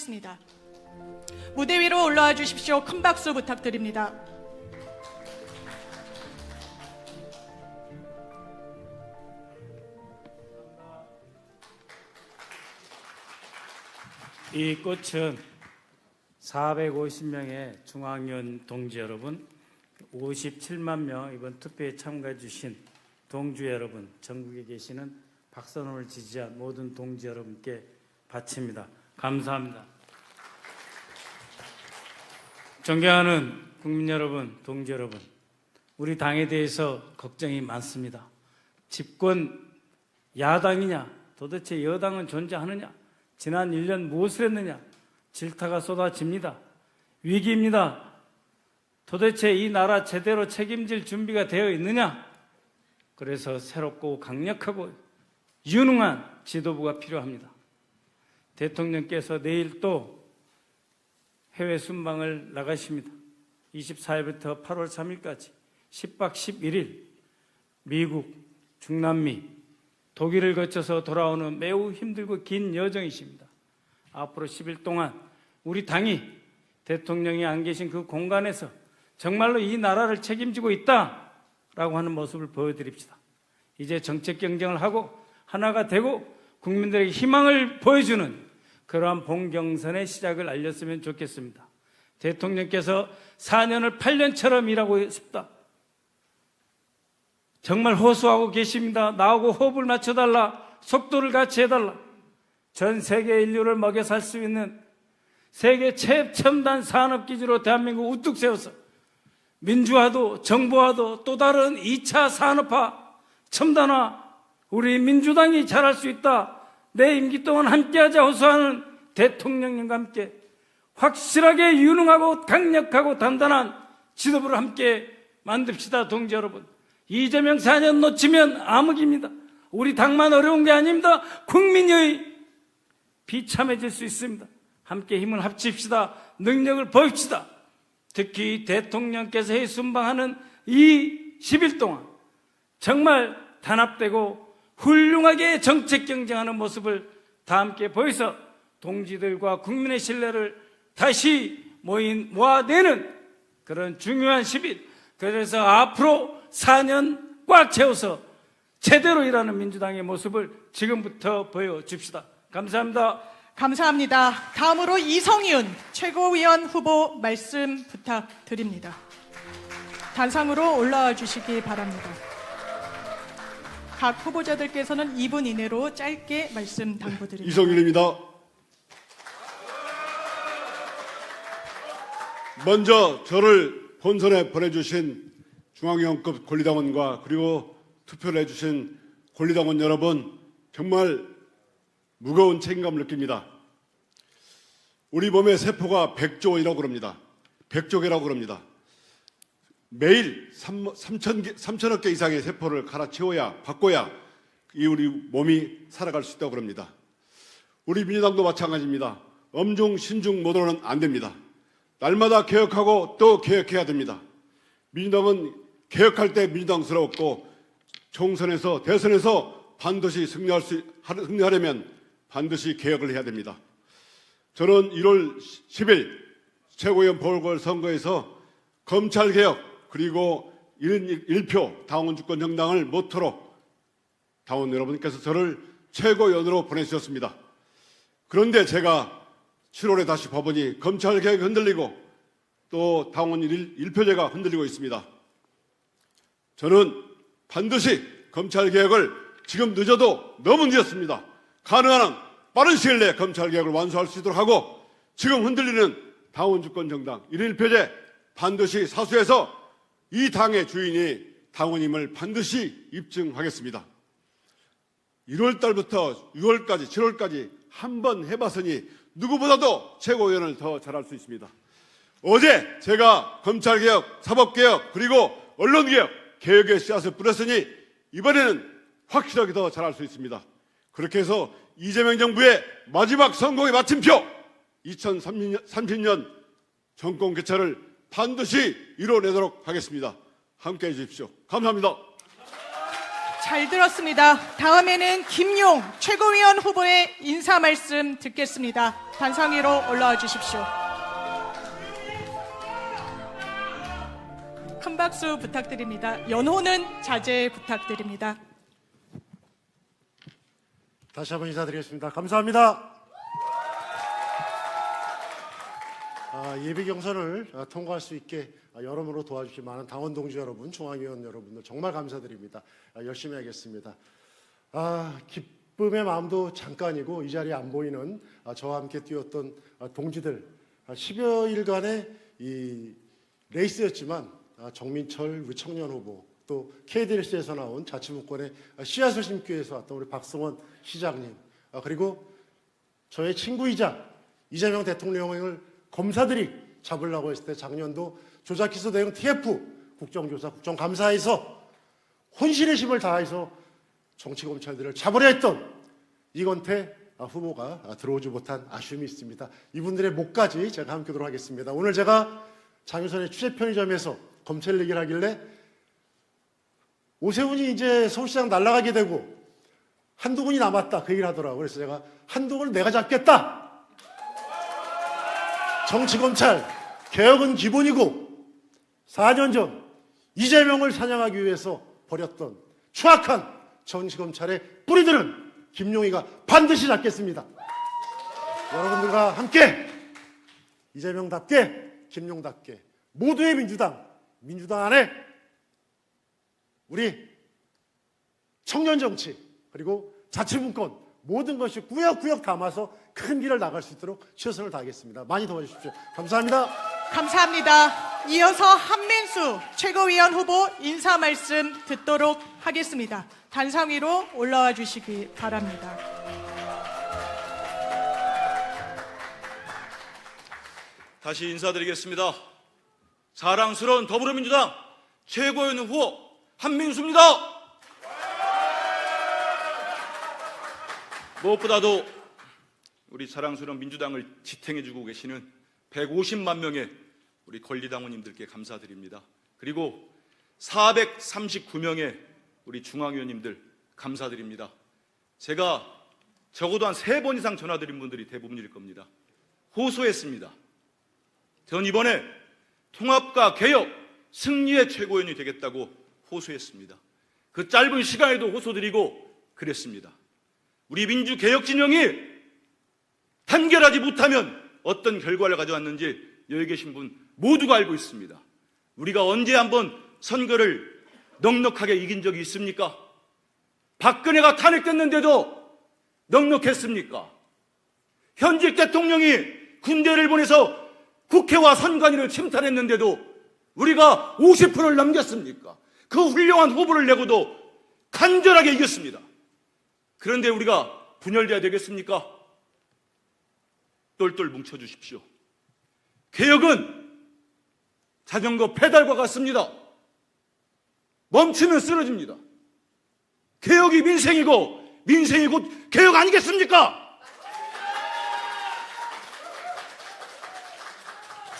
하겠습니다. 무대 위로 올라와 주십시오. 큰 박수 부탁드립니다. 이 꽃은 450명의 중앙위원 동지 여러분, 57만 명 이번 투표에 참가해 주신 동주 여러분, 전국에 계시는 박선원을 지지한 모든 동지 여러분께 바칩니다. 감사합니다. 존경하는 국민 여러분, 동지 여러분, 우리 당에 대해서 걱정이 많습니다. 집권 야당이냐, 도대체 여당은 존재하느냐, 지난 1년 무엇을 했느냐, 질타가 쏟아집니다. 위기입니다. 도대체 이 나라 제대로 책임질 준비가 되어 있느냐? 그래서 새롭고 강력하고 유능한 지도부가 필요합니다. 대통령께서 내일 또 해외 순방을 나가십니다. 24일부터 8월 3일까지 10박 11일 미국, 중남미, 독일을 거쳐서 돌아오는 매우 힘들고 긴 여정이십니다. 앞으로 10일 동안 우리 당이 대통령이 안 계신 그 공간에서 정말로 이 나라를 책임지고 있다라고 하는 모습을 보여드립시다. 이제 정책 경쟁을 하고 하나가 되고 국민들에게 희망을 보여주는 그러한 봉경선의 시작을 알렸으면 좋겠습니다. 대통령께서 4년을 8년처럼 일하고 싶다. 정말 호소하고 계십니다. 나하고 호흡을 맞춰달라. 속도를 같이 해달라. 전 세계 인류를 먹여 살 수 있는 세계 최첨단 산업기지로 대한민국 우뚝 세워서 민주화도 정부화도 또 다른 2차 산업화, 첨단화, 우리 민주당이 잘할 수 있다. 내 임기 동안 함께하자 호소하는 대통령님과 함께 확실하게 유능하고 강력하고 단단한 지도부를 함께 만듭시다. 동지 여러분, 이재명 4년 놓치면 암흑입니다. 우리 당만 어려운 게 아닙니다. 국민의 비참해질 수 있습니다. 함께 힘을 합칩시다. 능력을 보입시다. 특히 대통령께서 해외 순방하는 이 10일 동안 정말 단합되고 훌륭하게 정책 경쟁하는 모습을 다 함께 보여서 동지들과 국민의 신뢰를 다시 모아내는 그런 중요한 10일, 그래서 앞으로 4년 꽉 채워서 제대로 일하는 민주당의 모습을 지금부터 보여줍시다. 감사합니다. 감사합니다. 다음으로 이성윤 최고위원 후보 말씀 부탁드립니다. 단상으로 올라와 주시기 바랍니다. 각 후보자들께서는 2분 이내로 짧게 말씀 당부드립니다. 이성윤입니다. 먼저 저를 본선에 보내주신 중앙위원급 권리당원과 그리고 투표를 해주신 권리당원 여러분, 정말 무거운 책임감을 느낍니다. 우리 몸의 세포가 100조이라고 그럽니다. 100조 개라고 그럽니다. 매일 3천억 개 이상의 세포를 갈아치워야, 바꿔야 이 우리 몸이 살아갈 수 있다고 그럽니다. 우리 민주당도 마찬가지입니다. 엄중, 신중 모드로는 안 됩니다. 날마다 개혁하고 또 개혁해야 됩니다. 민주당은 개혁할 때 민주당스러웠고 총선에서, 대선에서 반드시 승리하려면 반드시 개혁을 해야 됩니다. 저는 1월 10일 최고위원 보궐선거에서 검찰개혁 그리고 1표 당원주권 정당을 모토로 당원 여러분께서 저를 최고위원으로 보내주셨습니다. 그런데 제가 7월에 다시 법원이 검찰개혁이 흔들리고 또 당원 1표제가 흔들리고 있습니다. 저는 반드시 검찰개혁을 지금 늦어도 너무 늦었습니다. 가능한 한 빠른 시일 내에 검찰개혁을 완수할 수 있도록 하고 지금 흔들리는 당원주권 정당 1표제 반드시 사수해서 이 당의 주인이 당원임을 반드시 입증하겠습니다. 1월달부터 6월까지 7월까지 한 번 해봤으니 누구보다도 최고위원을 더 잘할 수 있습니다. 어제 제가 검찰개혁, 사법개혁 그리고 언론개혁, 개혁의 씨앗을 뿌렸으니 이번에는 확실하게 더 잘할 수 있습니다. 그렇게 해서 이재명 정부의 마지막 선거의 마침표 2030년 정권 개최를 반드시 이뤄내도록 하겠습니다. 함께해 주십시오. 감사합니다. 잘 들었습니다. 다음에는 김용 최고위원 후보의 인사 말씀 듣겠습니다. 단상 위로 올라와 주십시오. 큰 박수 부탁드립니다. 연호는 자제 부탁드립니다. 다시 한번 인사드리겠습니다. 감사합니다. 예비 경선을 통과할 수 있게 여러모로 도와주신 많은 당원 동지 여러분, 중앙위원 여러분들 정말 감사드립니다. 열심히 하겠습니다. 기쁨의 마음도 잠깐이고 이 자리에 안 보이는 저와 함께 뛰었던 동지들 10여 일간의 이 레이스였지만 정민철 우리 청년 후보, 또 KDLC에서 나온 자치분권의 씨앗을 심기 위해서 왔던 우리 박성원 시장님, 그리고 저의 친구이자 이재명 대통령을 검사들이 잡으려고 했을 때 작년도 조작기소 대응 TF 국정조사 국정감사에서 혼신의 힘을 다해서 정치검찰들을 잡으려 했던 이건태 후보가 들어오지 못한 아쉬움이 있습니다. 이분들의 목까지 제가 함께하도록 하겠습니다. 오늘 제가 장유선의 취재 편의점에서 검찰 얘기를 하길래 오세훈이 이제 서울시장 날아가게 되고 한동훈이 남았다 그 얘기를 하더라고요. 그래서 제가 한동훈을 내가 잡겠다. 정치검찰 개혁은 기본이고 4년 전 이재명을 사냥하기 위해서 벌였던 추악한 정치검찰의 뿌리들은 김용희가 반드시 잡겠습니다. 여러분들과 함께 이재명답게 김용답게 모두의 민주당 안에 우리 청년 정치 그리고 자치분권 모든 것이 구역구역 담아서 큰 길을 나갈 수 있도록 최선을 다하겠습니다. 많이 도와주십시오. 감사합니다. 감사합니다. 이어서 한민수 최고위원 후보 인사 말씀 듣도록 하겠습니다. 단상 위로 올라와 주시기 바랍니다. 다시 인사드리겠습니다. 사랑스러운 더불어민주당 최고위원 후보 한민수입니다. 무엇보다도 우리 사랑스러운 민주당을 지탱해주고 계시는 150만 명의 우리 권리당원님들께 감사드립니다. 그리고 439명의 우리 중앙위원님들 감사드립니다. 제가 적어도 한 3번 이상 전화드린 분들이 대부분일 겁니다. 호소했습니다. 전 이번에 통합과 개혁, 승리의 최고위원이 되겠다고 호소했습니다. 그 짧은 시간에도 호소드리고 그랬습니다. 우리 민주개혁 진영이 단결하지 못하면 어떤 결과를 가져왔는지 여기 계신 분 모두가 알고 있습니다. 우리가 언제 한번 선거를 넉넉하게 이긴 적이 있습니까? 박근혜가 탄핵됐는데도 넉넉했습니까? 현직 대통령이 군대를 보내서 국회와 선관위를 침탈했는데도 우리가 50%를 넘겼습니까? 그 훌륭한 후보를 내고도 간절하게 이겼습니다. 그런데 우리가 분열돼야 되겠습니까? 똘똘 뭉쳐주십시오. 개혁은 자전거 페달과 같습니다. 멈추면 쓰러집니다. 개혁이 민생이고 민생이 곧 개혁 아니겠습니까?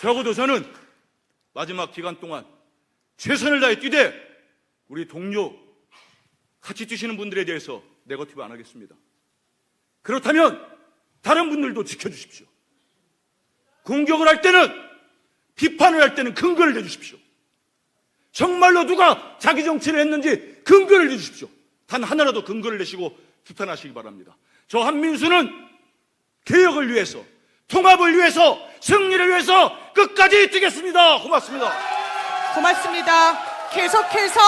적어도 저는 마지막 기간 동안 최선을 다해 뛰되 우리 동료 같이 뛰시는 분들에 대해서 네거티브 안 하겠습니다. 그렇다면 다른 분들도 지켜주십시오. 공격을 할 때는, 비판을 할 때는 근거를 내주십시오. 정말로 누가 자기 정치를 했는지 근거를 내주십시오. 단 하나라도 근거를 내시고 비판하시기 바랍니다. 저 한민수는 개혁을 위해서, 통합을 위해서, 승리를 위해서 끝까지 뛰겠습니다. 고맙습니다. 고맙습니다. 계속해서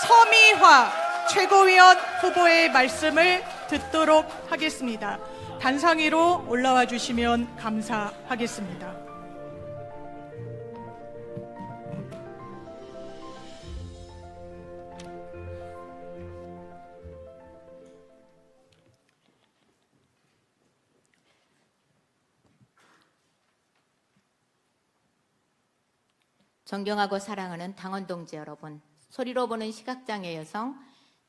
서미화 최고위원 후보의 말씀을 듣도록 하겠습니다. 단상 위로 올라와 주시면 감사하겠습니다. 존경하고 사랑하는 당원 동지 여러분, 소리로 보는 시각장애 여성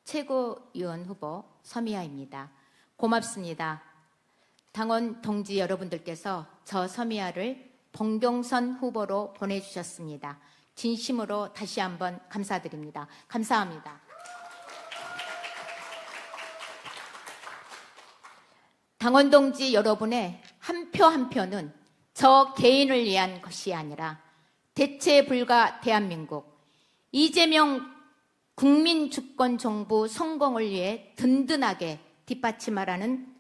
최고위원 후보 서미아입니다. 고맙습니다. 당원 동지 여러분들께서 저 서미아를 봉경선 후보로 보내주셨습니다. 진심으로 다시 한번 감사드립니다. 감사합니다. 당원 동지 여러분의 한 표 한 표는 저 개인을 위한 것이 아니라 대체 불가 대한민국 이재명 국민주권정부 성공을 위해 든든하게 뒷받침하라는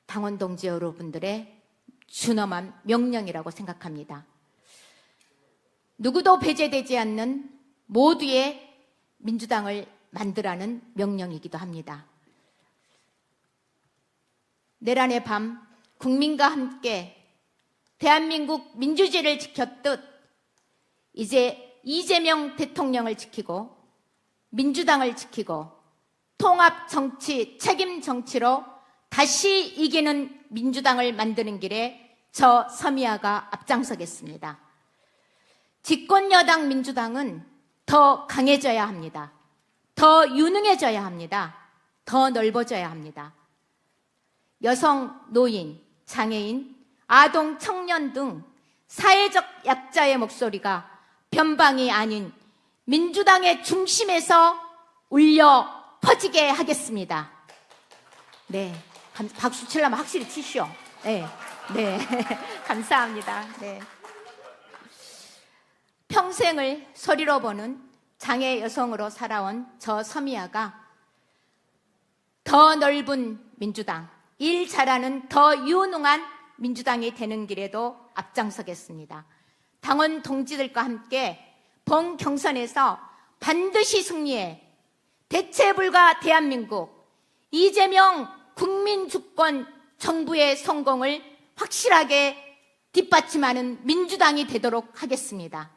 당원 동지 여러분들의 준엄한 명령이라고 생각합니다. 누구도 배제되지 않는 모두의 민주당을 만들라는 명령이기도 합니다. 내란의 밤 국민과 함께 대한민국 민주주의를 지켰듯 이제 이재명 대통령을 지키고 민주당을 지키고 통합 정치, 책임 정치로 다시 이기는 민주당을 만드는 길에 저 서미아가 앞장서겠습니다. 집권 여당 민주당은 더 강해져야 합니다. 더 유능해져야 합니다. 더 넓어져야 합니다. 여성, 노인, 장애인, 아동, 청년 등 사회적 약자의 목소리가 변방이 아닌 민주당의 중심에서 울려 퍼지게 하겠습니다. 네, 박수 치려면 확실히 치시오. 네, 감사합니다. 네. 평생을 소리로 보는 장애 여성으로 살아온 저 서미아가 더 넓은 민주당, 일 잘하는 더 유능한 민주당이 되는 길에도 앞장서겠습니다. 당원 동지들과 함께 본 경선에서 반드시 승리해 대체불가 대한민국 이재명 국민주권 정부의 성공을 확실하게 뒷받침하는 민주당이 되도록 하겠습니다.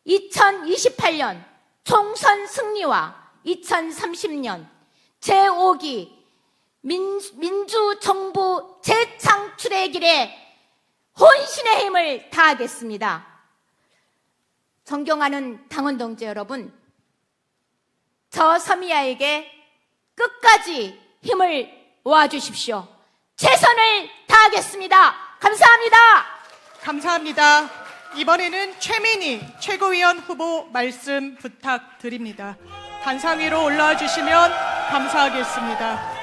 2028년 총선 승리와 2030년 제5기 민주정부 재창출의 길에 혼신의 힘을 다하겠습니다. 존경하는 당원 동지 여러분, 저 서미아에게 끝까지 힘을 모아주십시오. 최선을 다하겠습니다. 감사합니다. 감사합니다. 이번에는 최민희 최고위원 후보 말씀 부탁드립니다. 단상 위로 올라와 주시면 감사하겠습니다.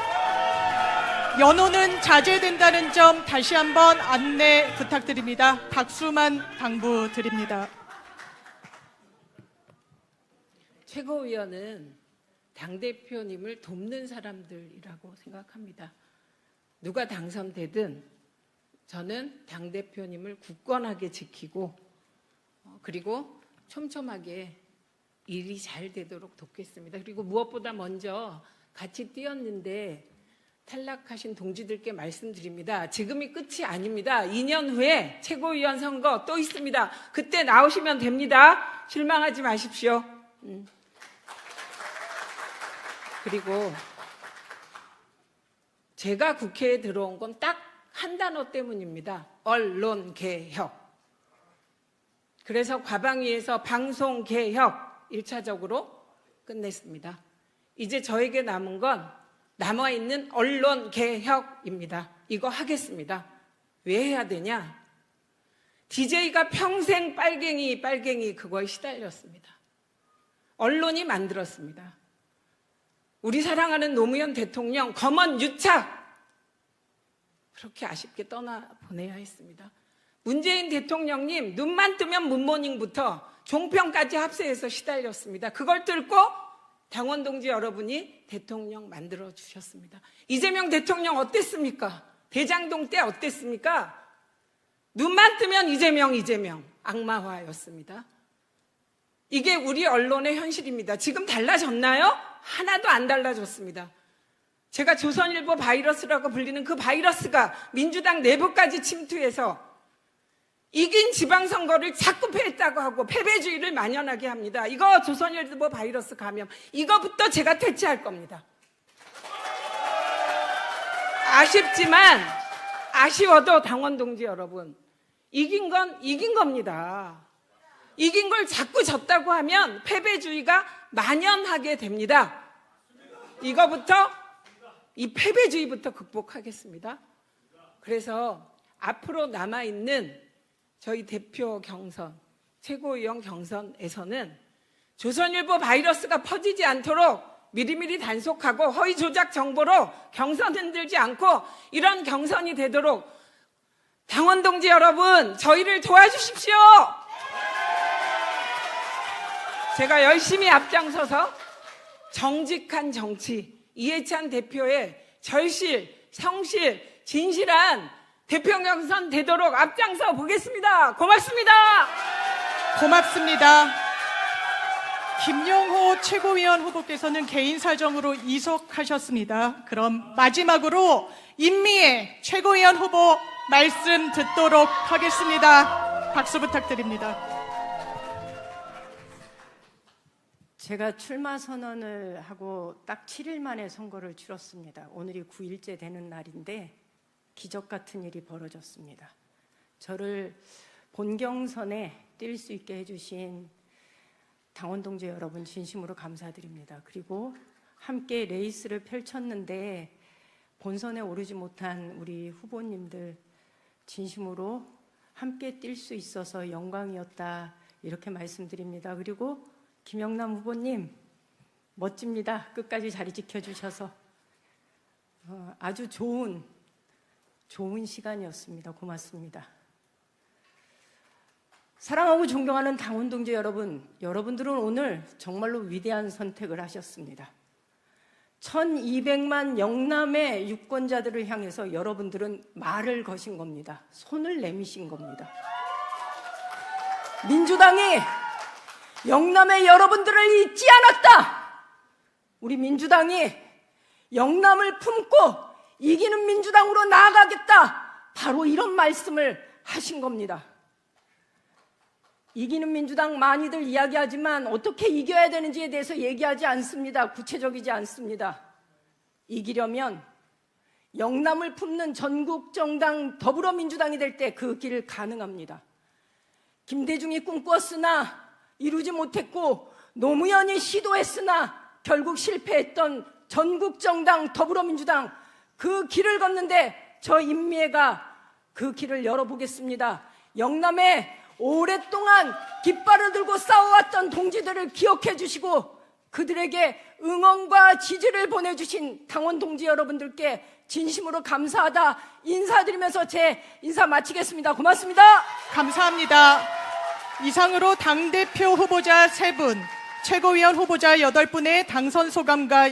연호는 자제된다는 점 다시 한번 안내 부탁드립니다. 박수만 당부드립니다. 최고위원은 당대표님을 돕는 사람들이라고 생각합니다. 누가 당선되든 저는 당대표님을 굳건하게 지키고 그리고 촘촘하게 일이 잘 되도록 돕겠습니다. 그리고 무엇보다 먼저 같이 뛰었는데 탈락하신 동지들께 말씀드립니다. 지금이 끝이 아닙니다. 2년 후에 최고위원 선거 또 있습니다. 그때 나오시면 됩니다. 실망하지 마십시오. 그리고 제가 국회에 들어온 건 딱 한 단어 때문입니다. 언론개혁. 그래서 과방위에서 방송개혁 1차적으로 끝냈습니다. 이제 저에게 남은 건 남아있는 언론개혁입니다. 이거 하겠습니다. 왜 해야 되냐? DJ가 평생 빨갱이 그거에 시달렸습니다. 언론이 만들었습니다. 우리 사랑하는 노무현 대통령 검언 유착 그렇게 아쉽게 떠나보내야 했습니다. 문재인 대통령님 눈만 뜨면 문모닝부터 종편까지 합세해서 시달렸습니다. 그걸 뚫고 당원 동지 여러분이 대통령 만들어주셨습니다. 이재명 대통령 어땠습니까? 대장동 때 어땠습니까? 눈만 뜨면 이재명 악마화였습니다. 이게 우리 언론의 현실입니다. 지금 달라졌나요? 하나도 안 달라졌습니다. 제가 조선일보 바이러스라고 불리는 그 바이러스가 민주당 내부까지 침투해서 이긴 지방선거를 자꾸 패했다고 하고 패배주의를 만연하게 합니다. 이거 조선일보 바이러스 감염, 이거부터 제가 퇴치할 겁니다. 아쉽지만 아쉬워도 당원 동지 여러분, 이긴 건 이긴 겁니다. 이긴 걸 자꾸 졌다고 하면 패배주의가 만연하게 됩니다. 이 패배주의부터 극복하겠습니다. 그래서 앞으로 남아있는 저희 대표 경선, 최고위원 경선에서는 조선일보 바이러스가 퍼지지 않도록 미리미리 단속하고 허위 조작 정보로 경선 흔들지 않고 이런 경선이 되도록 당원 동지 여러분, 저희를 도와주십시오. 제가 열심히 앞장서서 정직한 정치, 이해찬 대표의 절실, 성실, 진실한 대표 경선 되도록 앞장서 보겠습니다. 고맙습니다. 고맙습니다. 김용호 최고위원 후보께서는 개인 사정으로 이석하셨습니다. 그럼 마지막으로 임미애 최고위원 후보 말씀 듣도록 하겠습니다. 박수 부탁드립니다. 제가 출마 선언을 하고 딱 7일 만에 선거를 치렀습니다. 오늘이 9일째 되는 날인데 기적 같은 일이 벌어졌습니다. 저를 본경선에 뛸 수 있게 해주신 당원 동지 여러분 진심으로 감사드립니다. 그리고 함께 레이스를 펼쳤는데 본선에 오르지 못한 우리 후보님들 진심으로 함께 뛸 수 있어서 영광이었다, 이렇게 말씀드립니다. 그리고 김영남 후보님 멋집니다. 끝까지 자리 지켜주셔서 아주 좋은 시간이었습니다. 고맙습니다. 사랑하고 존경하는 당원 동지 여러분, 여러분들은 오늘 정말로 위대한 선택을 하셨습니다. 1200만 영남의 유권자들을 향해서 여러분들은 말을 거신 겁니다. 손을 내미신 겁니다. 민주당이 영남의 여러분들을 잊지 않았다. 우리 민주당이 영남을 품고 이기는 민주당으로 나아가겠다. 바로 이런 말씀을 하신 겁니다. 이기는 민주당 많이들 이야기하지만 어떻게 이겨야 되는지에 대해서 얘기하지 않습니다. 구체적이지 않습니다. 이기려면 영남을 품는 전국정당 더불어민주당이 될 때 그 길 가능합니다. 김대중이 꿈꿨으나 이루지 못했고 노무현이 시도했으나 결국 실패했던 전국정당 더불어민주당, 그 길을 걷는데 저 임미애가 그 길을 열어보겠습니다. 영남에 오랫동안 깃발을 들고 싸워왔던 동지들을 기억해 주시고 그들에게 응원과 지지를 보내주신 당원 동지 여러분들께 진심으로 감사하다 인사드리면서 제 인사 마치겠습니다. 고맙습니다. 감사합니다. 이상으로 당대표 후보자 3분, 최고위원 후보자 8분의 당선 소감과